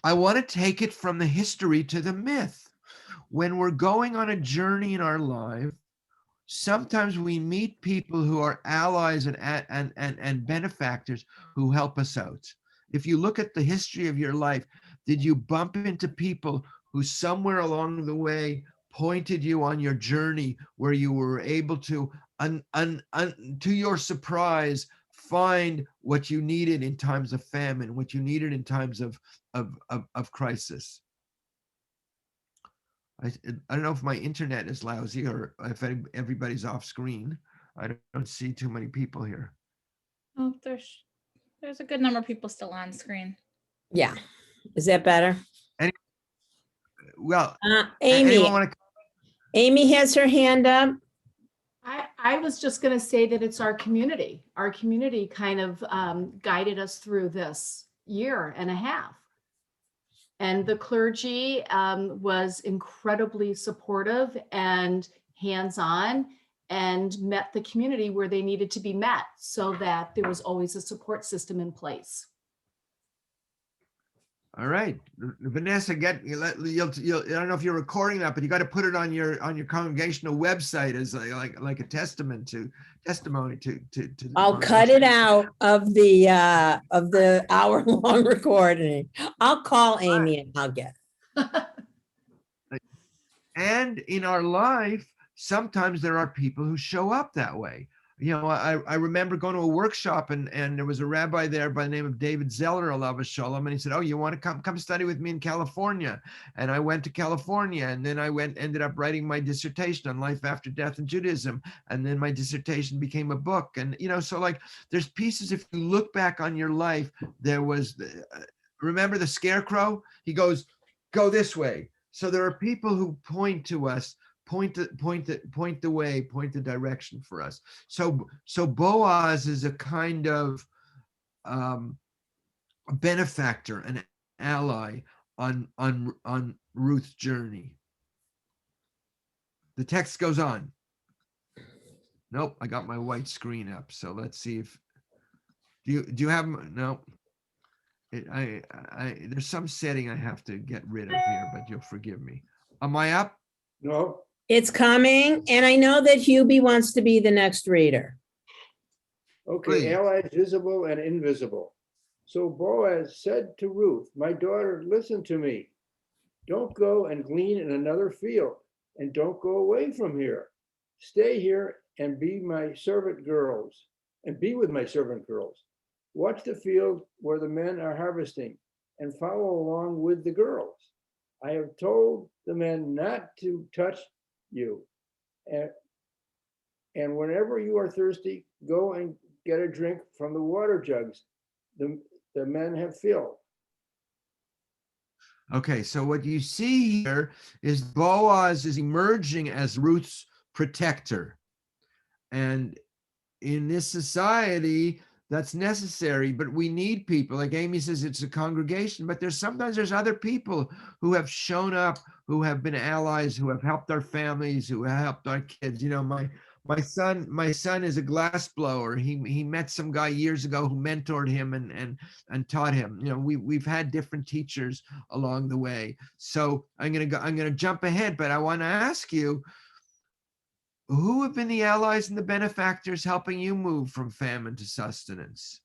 I want to take it from the history to the myth. When we're going on a journey in our life, sometimes we meet people who are allies and benefactors who help us out. If you look at the history of your life, did you bump into people who somewhere along the way pointed you on your journey where you were able to, to your surprise, find what you needed in times of famine, what you needed in times of crisis? I don't know if my internet is lousy or if everybody's off screen. I don't see too many people here. Oh, there's a good number of people still on screen. Yeah. Is that better? Well, Amy, anyone want to? Amy has her hand up. I was just going to say that it's our community. Our community kind of guided us through this year and a half. And the clergy was incredibly supportive and hands-on and met the community where they needed to be met so that there was always a support system in place. All right, Vanessa, I don't know if you're recording that, but you got to put it on your congregational website as like a testimony to. I'll cut it out of the hour-long recording. I'll call Amy and I'll get it. And in our life, sometimes there are people who show up that way. You know, I remember going to a workshop and there was a rabbi there by the name of David Zeller, alav shalom, and he said, "Oh, you want to come study with me in California?" And I went to California, and then I ended up writing my dissertation on life after death in Judaism, and then my dissertation became a book. And so like there's pieces. If you look back on your life, there was remember the scarecrow? He goes, "Go this way." So there are people who point to us. Point the way, point the direction for us. So Boaz is a kind of a benefactor, an ally on Ruth's journey. The text goes on. Nope, I got my white screen up. So let's see if do you have no. There's some setting I have to get rid of here, but you'll forgive me. Am I up? No, It's coming, and I know that Hubie wants to be the next reader. okay, Please. allies visible and invisible. So Boaz said to Ruth, my daughter, listen to me. Don't go and glean in another field, and don't go away from here. Stay here and be my servant girls, and be with my servant girls. Watch the field where the men are harvesting, and follow along with the girls. I have told the men not to touch you. And whenever you are thirsty, go and get a drink from the water jugs the men have filled. Okay, so what you see here is Boaz is emerging as Ruth's protector. And in this society, that's necessary, but we need people. Like Amy says, it's a congregation, but sometimes there's other people who have shown up, who have been allies, who have helped our families, who have helped our kids. You know, my son is a glass blower. He met some guy years ago who mentored him and taught him. You know, we've had different teachers along the way. So I'm gonna jump ahead, but I want to ask you, who have been the allies and the benefactors helping you move from famine to sustenance?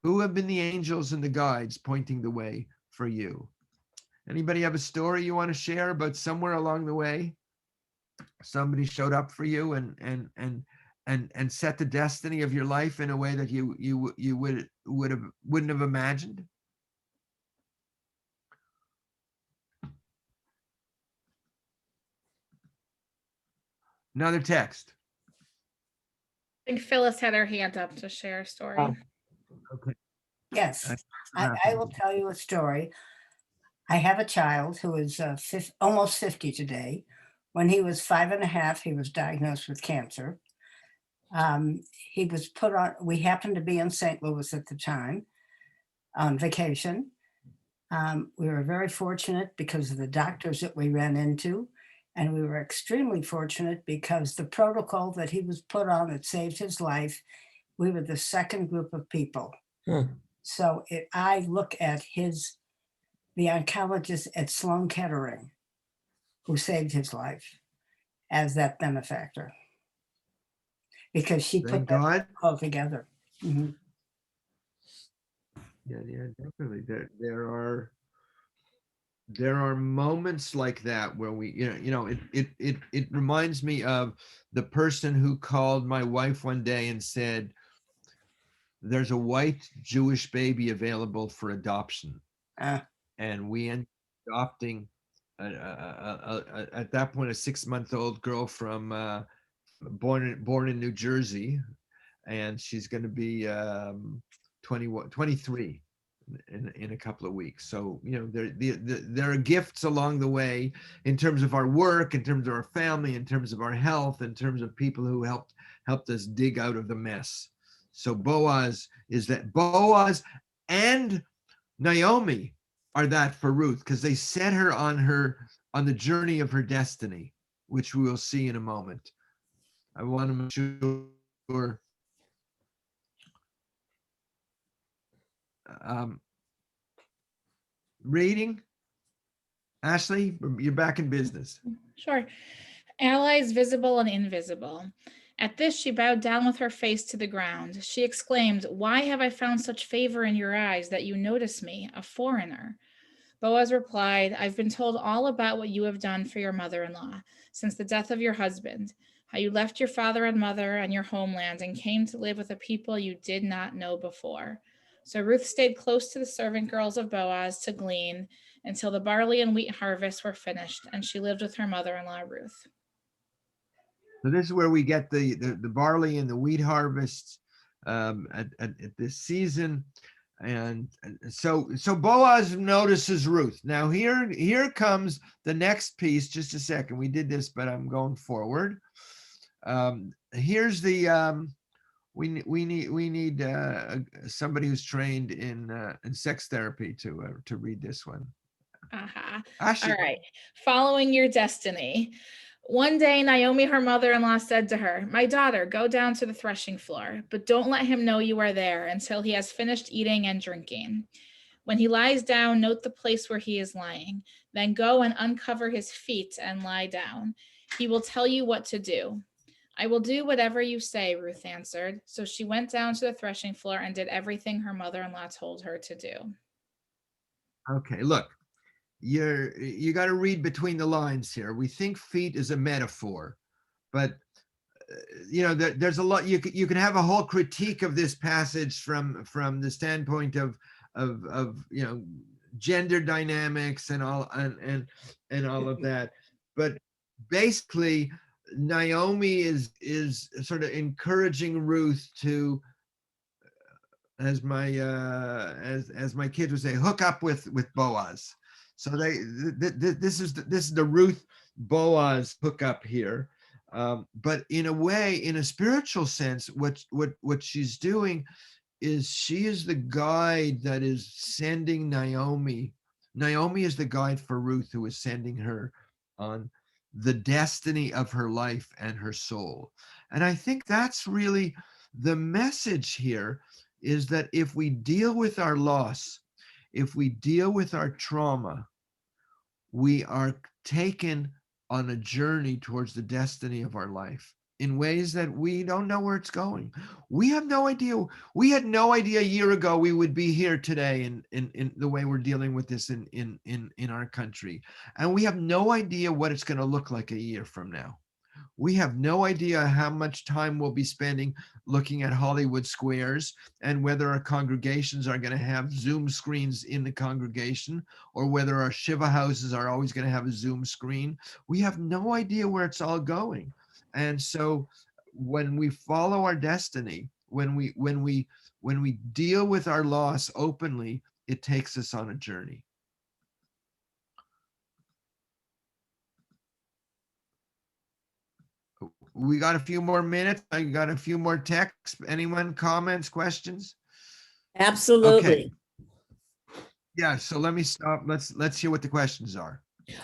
Who have been the angels and the guides pointing the way for you? Anybody have a story you want to share about somewhere along the way somebody showed up for you and set the destiny of your life in a way that you wouldn't have imagined? Another text. I think Phyllis had her hand up to share a story. Oh. Okay. Yes, I will tell you a story. I have a child who is almost 50 today, When he was 5.5, he was diagnosed with cancer. He was put on, we happened to be in St. Louis at the time on vacation. We were very fortunate because of the doctors that we ran into. And we were extremely fortunate because the protocol that he was put on that saved his life, we were the second group of people. So I look at the oncologist at Sloan Kettering, who saved his life, as that benefactor. Because she Thank put that God. all together. Mhm. Yeah, definitely. There are moments like that where we, it reminds me of the person who called my wife one day and said, there's a white Jewish baby available for adoption. And we ended up adopting at that point a 6-month-old girl from born in New Jersey, and she's going to be 23 in a couple of weeks. So there are gifts along the way in terms of our work, in terms of our family, in terms of our health, in terms of people who helped us dig out of the mess. So Boaz and Naomi are that for Ruth, because they set her on the journey of her destiny, which we will see in a moment. I want to make sure reading. Ashley, you're back in business. Sure. Allies visible and invisible. At this, she bowed down with her face to the ground. She exclaimed, "Why have I found such favor in your eyes that you notice me, a foreigner?" Boaz replied, "I've been told all about what you have done for your mother-in-law since the death of your husband, how you left your father and mother and your homeland and came to live with a people you did not know before." So Ruth stayed close to the servant girls of Boaz to glean until the barley and wheat harvests were finished, and she lived with her mother-in-law, Ruth. So this is where we get the barley and the wheat harvests at this season. And so Boaz notices Ruth. Now here comes the next piece. Just a second. We did this, but I'm going forward. Here's the we need somebody who's trained in sex therapy to read this one. All right. Following your destiny. One day, Naomi, her mother-in-law, said to her, "My daughter, go down to the threshing floor, but don't let him know you are there until he has finished eating and drinking. When he lies down, note the place where he is lying. Then go and uncover his feet and lie down. He will tell you what to do." "I will do whatever you say," Ruth answered. So she went down to the threshing floor and did everything her mother-in-law told her to do. Okay, look. You got to read between the lines here. We think feet is a metaphor, but there's a lot. You can have a whole critique of this passage from the standpoint of gender dynamics and all and all of that. But basically, Naomi is sort of encouraging Ruth to, as my kids would say, hook up with Boaz. So this is the Ruth Boaz hookup here, but in a way, in a spiritual sense, what she's doing is she is the guide that is sending Naomi. Naomi is the guide for Ruth, who is sending her on the destiny of her life and her soul. And I think that's really the message here, is that if we deal with our loss, if we deal with our trauma, we are taken on a journey towards the destiny of our life in ways that we don't know where it's going. We have no idea. We had no idea a year ago we would be here today in the way we're dealing with this in our country. And we have no idea what it's going to look like a year from now. We have no idea how much time we'll be spending looking at Hollywood squares and whether our congregations are going to have Zoom screens in the congregation or whether our Shiva houses are always going to have a Zoom screen. We have no idea where it's all going. And so when we follow our destiny, when we deal with our loss openly, it takes us on a journey. we got a few more minutes. I got a few more texts. Anyone, comments, questions? Absolutely. Yeah, so let me stop. Let's hear what the questions are.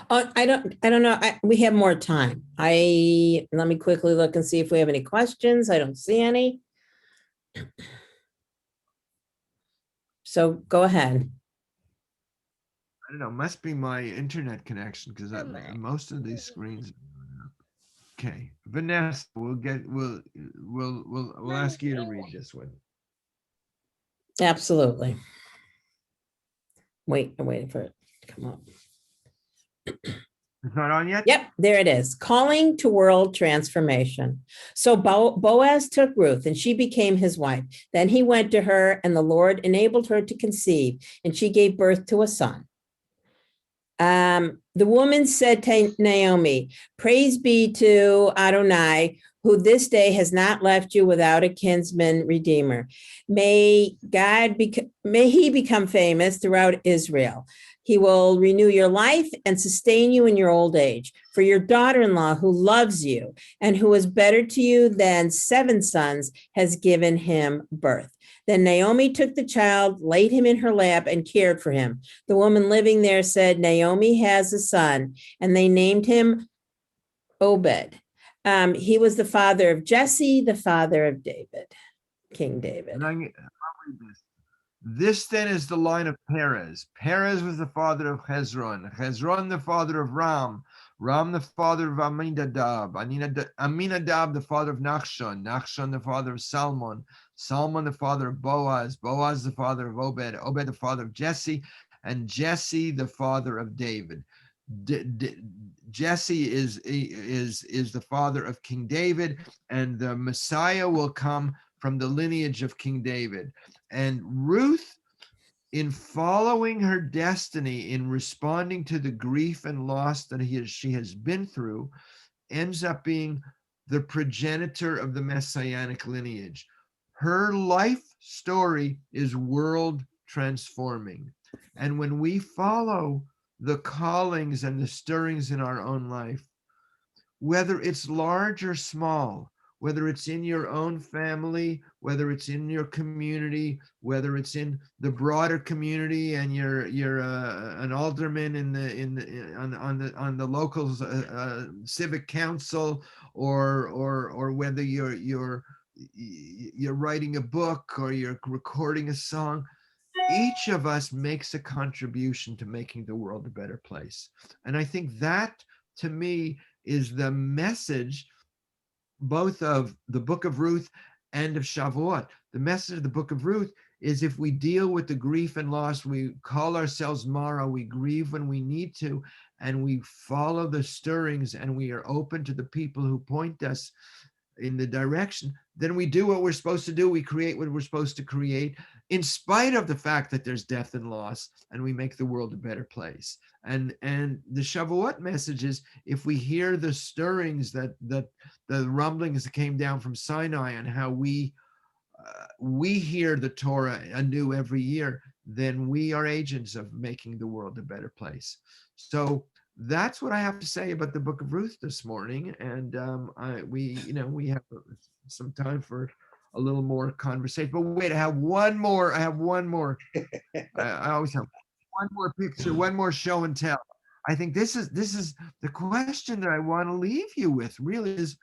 I don't know. We have more time. Let me quickly look and see if we have any questions. I don't see any. So go ahead. I don't know, must be my internet connection because most of these screens. Okay, Vanessa, we'll ask you to read this one. Absolutely. I'm waiting for it to come up. It's not on yet? Yep, there it is. Calling to world transformation. So Boaz took Ruth and she became his wife. Then he went to her and the Lord enabled her to conceive and she gave birth to a son. The woman said to Naomi, praise be to Adonai, who this day has not left you without a kinsman redeemer. May he become famous throughout Israel. He will renew your life and sustain you in your old age. For your daughter-in-law who loves you and who is better to you than 7 sons has given him birth. Then Naomi took the child, laid him in her lap, and cared for him. The woman living there said, Naomi has a son, and they named him Obed. He was the father of Jesse, the father of David, King David. I'll read this. This then is the line of Perez. Perez was the father of Hezron. Hezron the father of Ram. Ram the father of Aminadab. Aminadab the father of Nachshon. Nachshon the father of Salmon. Salmon the father of Boaz. Boaz the father of Obed. Obed the father of Jesse. And Jesse the father of David. Jesse is the father of King David, and the Messiah will come from the lineage of King David. And Ruth, in following her destiny, in responding to the grief and loss that she has been through, ends up being the progenitor of the messianic lineage. Her life story is world transforming. And when we follow the callings and the stirrings in our own life, whether it's large or small, whether it's in your own family, whether it's in your community, whether it's in the broader community and you're an alderman on the local civic council, or whether you're writing a book or you're recording a song, each of us makes a contribution to making the world a better place. And I think that, to me, is the message both of the book of Ruth and of Shavuot. The message of the book of Ruth is, if we deal with the grief and loss, we call ourselves Mara, we grieve when we need to, and we follow the stirrings, and we are open to the people who point us in the direction, then we do what we're supposed to do. We create what we're supposed to create, in spite of the fact that there's death and loss, and we make the world a better place. And the Shavuot message is, if we hear the stirrings, that the rumblings that came down from Sinai, and how we hear the Torah anew every year, then we are agents of making the world a better place. So that's what I have to say about the book of Ruth this morning. And we have some time for a little more conversation. But wait, I have one more. I always have one more picture, one more show and tell. I think this is the question that I want to leave you with, really, is,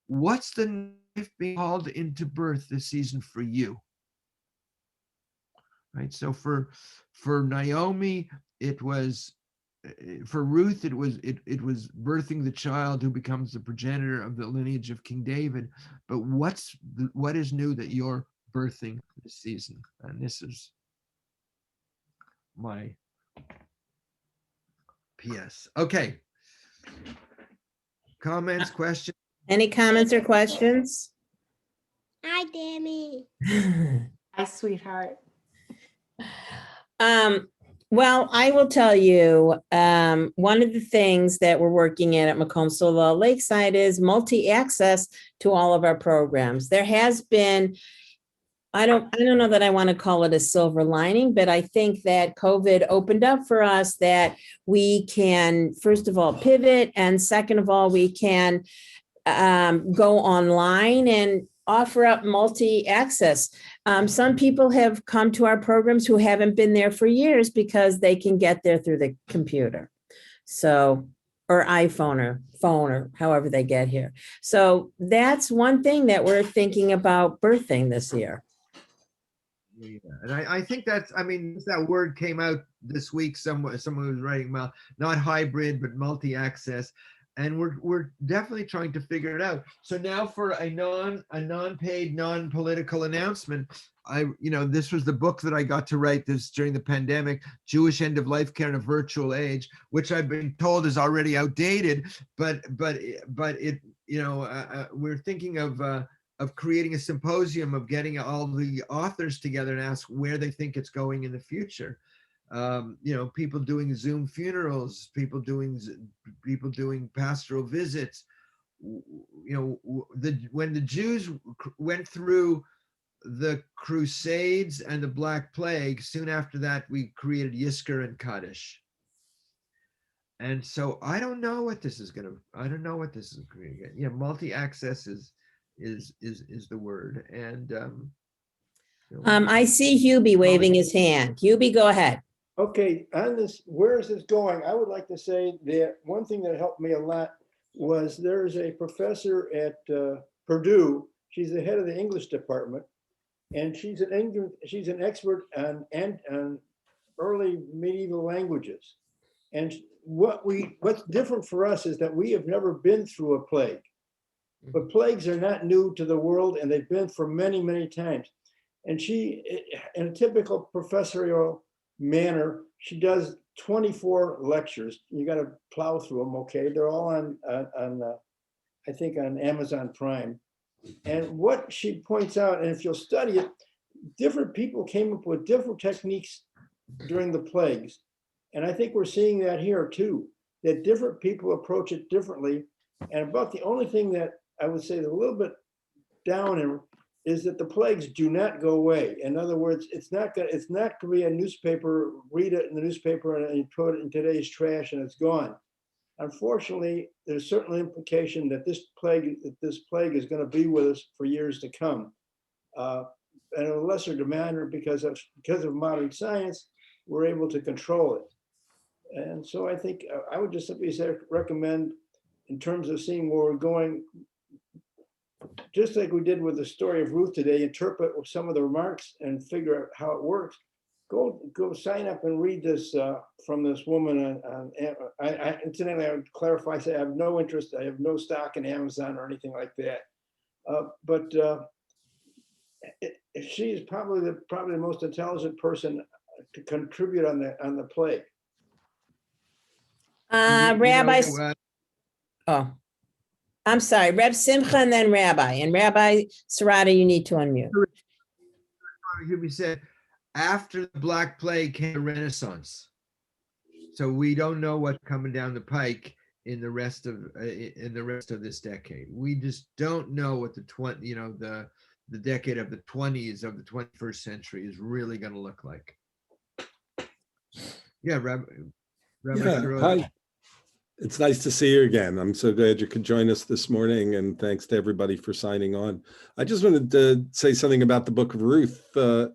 what's the knife being called into birth this season for you? Right. So for Naomi, it was. For Ruth, it was birthing the child who becomes the progenitor of the lineage of King David. But what is new that you're birthing this season? And this is my PS. Okay. Comments, questions? Any comments or questions? Hi, Dammy. Hi, sweetheart. Well, I will tell you, one of the things that we're working at Makom Sola Lakeside is multi-access to all of our programs. There has been, I don't know that I want to call it a silver lining, but I think that COVID opened up for us that we can, first of all, pivot, and second of all, we can go online and offer up multi-access. Some people have come to our programs who haven't been there for years because they can get there through the computer. So, or iPhone or phone or however they get here. So that's one thing that we're thinking about birthing this year. Yeah, and I think that's, I mean, that word came out this week. Someone was writing about not hybrid, but multi-access. And we're definitely trying to figure it out. So now for a non-paid, non-political announcement, this was the book that I got to write this during the pandemic, Jewish End of Life Care in a Virtual Age, which I've been told is already outdated, but it, we're thinking of creating a symposium, of getting all the authors together and ask where they think it's going in the future. People doing Zoom funerals, people doing pastoral visits. When the Jews went through the Crusades and the Black Plague, soon after that, we created Yizkor and Kaddish. And so I don't know what this is going to get. Yeah, multi-access is the word. And I see Hubie waving his hand. Hubie, go ahead. Okay, on this, where is this going? I would like to say that one thing that helped me a lot was there's a professor at Purdue. She's the head of the English department, and she's an expert on early medieval languages. And what's different for us is that we have never been through a plague. But plagues are not new to the world, and they've been for many, many times. And she, in a typical professorial manner, she does 24 lectures. You got to plow through them, okay? They're all on I think on Amazon Prime. And what she points out, and if you'll study it, different people came up with different techniques during the plagues. And I think we're seeing that here too, that different people approach it differently. And about the only thing that I would say is a little bit down is that the plagues do not go away. In other words, it's not going to be a newspaper, read it in the newspaper and you put it in today's trash and it's gone. Unfortunately, there's certainly implication that this plague is going to be with us for years to come. And a lesser demand because of modern science, we're able to control it. And so I think I would just simply recommend, in terms of seeing where we're going, just like we did with the story of Ruth today, interpret some of the remarks and figure out how it works. Go sign up and read this from this woman. Incidentally, I would clarify, say I have no interest, I have no stock in Amazon or anything like that. But she is probably the most intelligent person to contribute on the plague. Rabbi. Oh, I'm sorry, Reb Simcha and then Rabbi. And Rabbi Sarada, you need to unmute. Hubie said, after the Black Plague came the Renaissance. So we don't know what's coming down the pike in the rest of this decade. We just don't know what the decade of the 20s of the 21st century is really going to look like. Yeah, Rabbi. Hi. It's nice to see you again. I'm so glad you could join us this morning, and thanks to everybody for signing on. I just wanted to say something about the book of Ruth, that,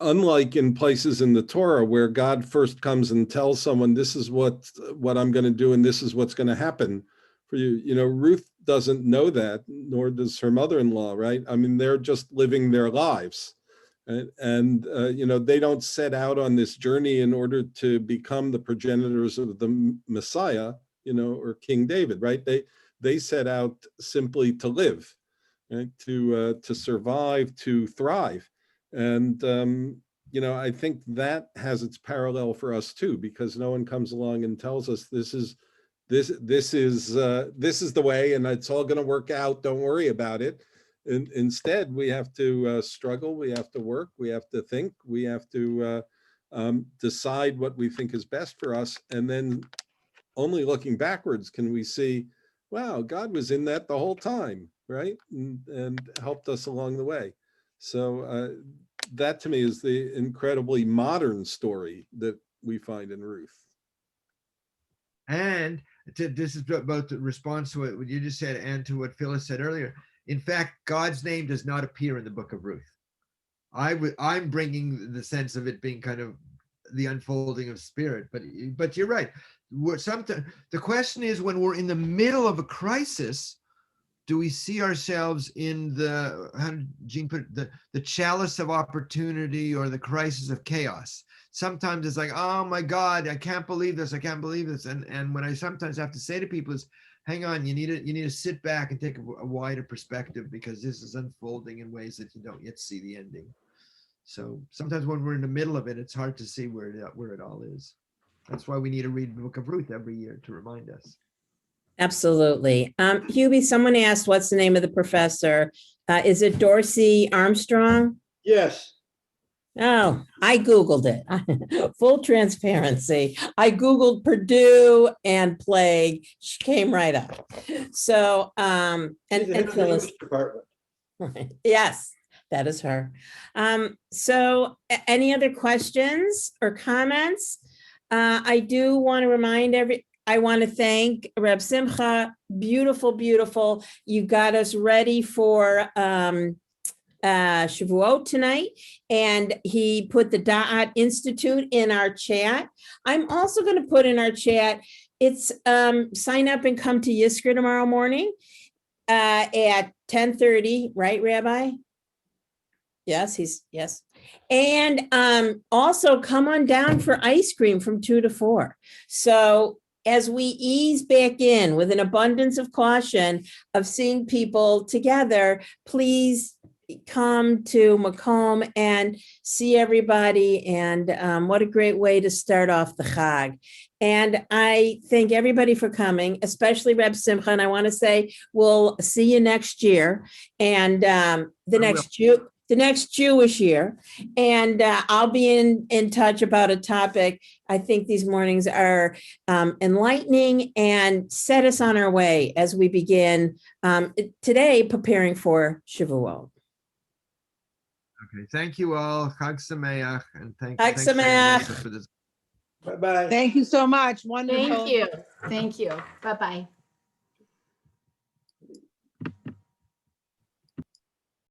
unlike in places in the Torah where God first comes and tells someone, this is what I'm going to do and this is what's going to happen for you. Ruth doesn't know that, nor does her mother-in-law, right? I mean, they're just living their lives. And they don't set out on this journey in order to become the progenitors of the Messiah, or King David, right? They set out simply to live, right? To survive, to thrive. And, I think that has its parallel for us too, because no one comes along and tells us this is the way and it's all going to work out. Don't worry about it. Instead, we have to struggle, we have to work, we have to think, we have to decide what we think is best for us. And then only looking backwards can we see, wow, God was in that the whole time, right? And helped us along the way. So that to me is the incredibly modern story that we find in Ruth. And this is about the response to what you just said and to what Phyllis said earlier. In fact, God's name does not appear in the book of Ruth. I'm bringing the sense of it being kind of the unfolding of spirit, but you're right. Sometimes the question is, when we're in the middle of a crisis, do we see ourselves in the, how did Jean put it, the chalice of opportunity or the crisis of chaos? Sometimes it's like, oh my God, I can't believe this. I can't believe this. And what I sometimes have to say to people is, hang on, you need to sit back and take a wider perspective, because this is unfolding in ways that you don't yet see the ending. So sometimes when we're in the middle of it, it's hard to see where it all is. That's why we need to read the book of Ruth every year to remind us. Absolutely. Hubie, someone asked, what's the name of the professor? Is it Dorsey Armstrong? Yes. Oh, I Googled it. Full transparency. I Googled Purdue and plague. She came right up. So, and Phyllis. Department. Right. Yes, that is her. So any other questions or comments? I do want to remind I want to thank Reb Simcha. Beautiful, beautiful. You got us ready for Shavuot tonight, and he put the Da'at Institute in our chat. I'm also going to put in our chat, it's sign up and come to Yiskra tomorrow morning at 10:30, right, Rabbi? Yes, yes. And also come on down for ice cream from 2 to 4. So as we ease back in with an abundance of caution of seeing people together, please come to Macomb and see everybody. And what a great way to start off the Chag. And I thank everybody for coming, especially Reb Simcha. And I want to say, we'll see you next year. And the next Jewish year. And I'll be in touch about a topic. I think these mornings are enlightening and set us on our way as we begin today preparing for Shavuot. Okay, thank you all. Chag Sameach, and Chag thanks Sameach. for this. Bye-bye. Thank you so much. Wonderful. Thank you. Thank you. Bye-bye.